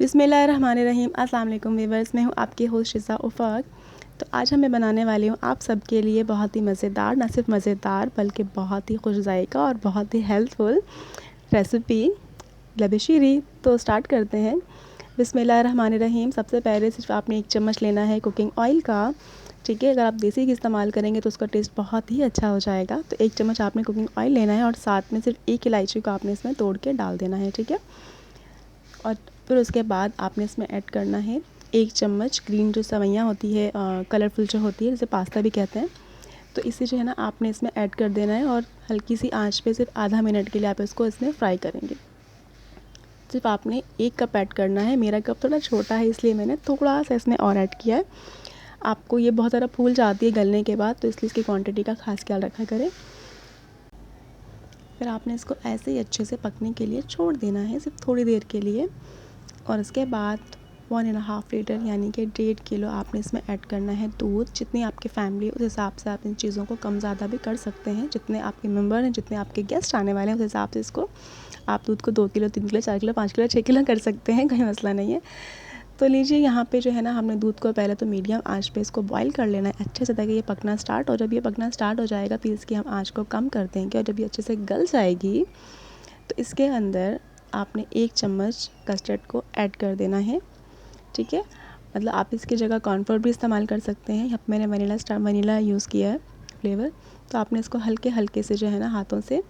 बिस्मिल्लाहिर्रहमानिर्रहीम। अस्सलाम वालेकुम व्यूअर्स, मैं हूँ आपकी होस्ट शिज़ा उफ़ाक। तो आज मैं बनाने वाली हूँ आप सबके लिए बहुत ही मज़ेदार, न सिर्फ मज़ेदार बल्कि बहुत ही खुश ज़ायक़ा और बहुत ही हेल्थफुल रेसिपी लबे शीरी। तो स्टार्ट करते हैं। बिस्मिल्लाहिर्रहमानिर्रहीम। सबसे पहले सिर्फ आपने 1 चम्मच लेना है कुकिंग ऑयल का, ठीक है। अगर आप देसी घी इस्तेमाल करेंगे तो उसका टेस्ट बहुत ही अच्छा हो जाएगा। तो 1 चम्मच आपने कुकिंग ऑयल लेना है और साथ में सिर्फ 1 इलायची को आपने इसमें तोड़ के डाल देना है, ठीक है। और फिर उसके बाद आपने इसमें ऐड करना है 1 चम्मच ग्रीन जो सेवइयाँ होती है, कलरफुल जो होती है, जिसे पास्ता भी कहते हैं। तो इसे जो है ना आपने इसमें ऐड कर देना है और हल्की सी आंच पे सिर्फ आधा मिनट के लिए आप इसको इसमें फ्राई करेंगे। सिर्फ आपने 1 कप ऐड करना है। मेरा कप थोड़ा छोटा है इसलिए मैंने थोड़ा सा इसमें और ऐड किया है। आपको ये बहुत ज़्यादा फूल जाती है गलने के बाद, तो इसलिए इसकी क्वांटिटी का खास ख्याल रखा करें। फिर आपने इसको ऐसे ही अच्छे से पकने के लिए छोड़ देना है सिर्फ थोड़ी देर के लिए। और उसके बाद 1.5 लीटर यानी कि 1.5 किलो आपने इसमें ऐड करना है दूध। जितनी आपकी फैमिली उस हिसाब से आप इन चीज़ों को कम ज़्यादा भी कर सकते हैं। जितने आपके मेंबर हैं, जितने आपके गेस्ट आने वाले हैं, उस हिसाब से इसको आप दूध को 2 kilo, 3 kilo, 4 kilo, 5 kilo, 6 kilo कर सकते हैं, कोई मसला नहीं है। तो लीजिए यहाँ पे जो है ना हमने दूध को पहले तो मीडियम आंच पे इसको बॉईल कर लेना है अच्छे से, ताकि ये पकना स्टार्ट हो। जब ये पकना स्टार्ट हो जाएगा फिर इसकी हम आंच को कम कर देंगे और जब ये अच्छे से गल जाएगी तो इसके अंदर आपने 1 चम्मच कस्टर्ड को ऐड कर देना है, ठीक है। मतलब आप इसकी जगह कॉर्नफ्लोर भी इस्तेमाल कर सकते हैं। यहाँ पे मैंने वनीला यूज़ किया है फ्लेवर। तो आपने इसको हल्के हल्के से जो है ना हाथों से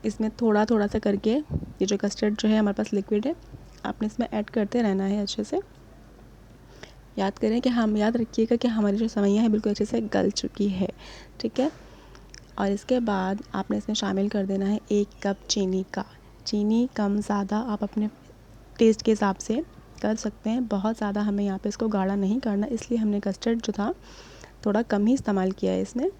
इसमें थोड़ा थोड़ा सा करके, ये जो कस्टर्ड जो है हमारे पास लिक्विड है, आपने इसमें ऐड करते रहना है अच्छे से। याद रखिएगा कि हमारी जो सेवइयाँ हैं बिल्कुल अच्छे से गल चुकी है, ठीक है। और इसके बाद आपने इसमें शामिल कर देना है 1 कप चीनी का। चीनी कम ज़्यादा आप अपने टेस्ट के हिसाब से कर सकते हैं। बहुत ज़्यादा हमें यहाँ पे इसको गाढ़ा नहीं करना, इसलिए हमने कस्टर्ड जो था थोड़ा कम ही इस्तेमाल किया है इसमें।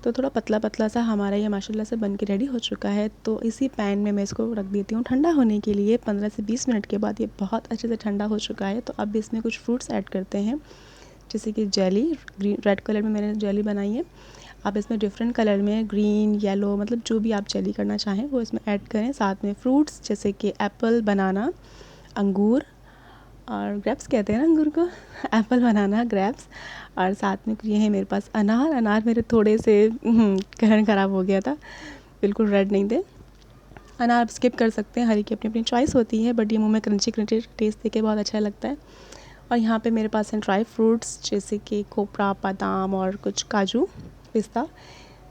तो थोड़ा पतला पतला सा हमारा ये माशाल्लाह से बन के रेडी हो चुका है। तो इसी पैन में मैं इसको रख देती हूँ ठंडा होने के लिए। 15 से 20 मिनट के बाद ये बहुत अच्छे से ठंडा हो चुका है। तो अब इसमें कुछ फ्रूट्स ऐड करते हैं, जैसे कि जेली। रेड कलर में मैंने जेली बनाई है। आप इसमें डिफरेंट कलर में ग्रीन, येलो, मतलब जो भी आप जेली करना चाहें वो इसमें ऐड करें। साथ में फ्रूट्स जैसे कि एप्पल, बनाना, अंगूर और ग्रेप्स कहते हैं ना अंगूर को एप्पल, बनाना, ग्रेप्स। और साथ में ये है मेरे पास अनार मेरे थोड़े से कहन ख़राब हो गया था, बिल्कुल रेड नहीं थे। अनार आप स्किप कर सकते हैं, हर एक की अपनी अपनी चॉइस होती है, बट ये मुंह में क्रंची क्रंची टेस्ट देके बहुत अच्छा लगता है। और यहाँ पे मेरे पास हैं ड्राई फ्रूट्स जैसे कि खोपरा, बादाम और कुछ काजू, पिस्ता।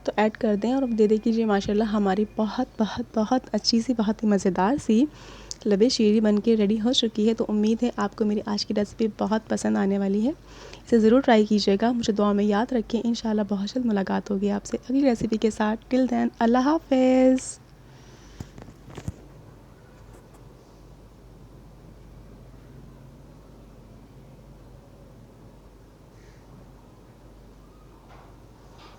तो ऐड कर दें और अब दे कीजिए। माशाल्लाह हमारी बहुत बहुत बहुत अच्छी सी, बहुत ही मज़ेदार सी लबे शीरी बन के रेडी हो चुकी है। तो उम्मीद है आपको मेरी आज की रेसिपी बहुत पसंद आने वाली है। इसे ज़रूर ट्राई कीजिएगा, मुझे दुआ में याद रखें। इंशाल्लाह बहुत जल्द मुलाकात होगी आपसे अगली रेसिपी के साथ। टिल देन अल्लाह हाफ़िज़।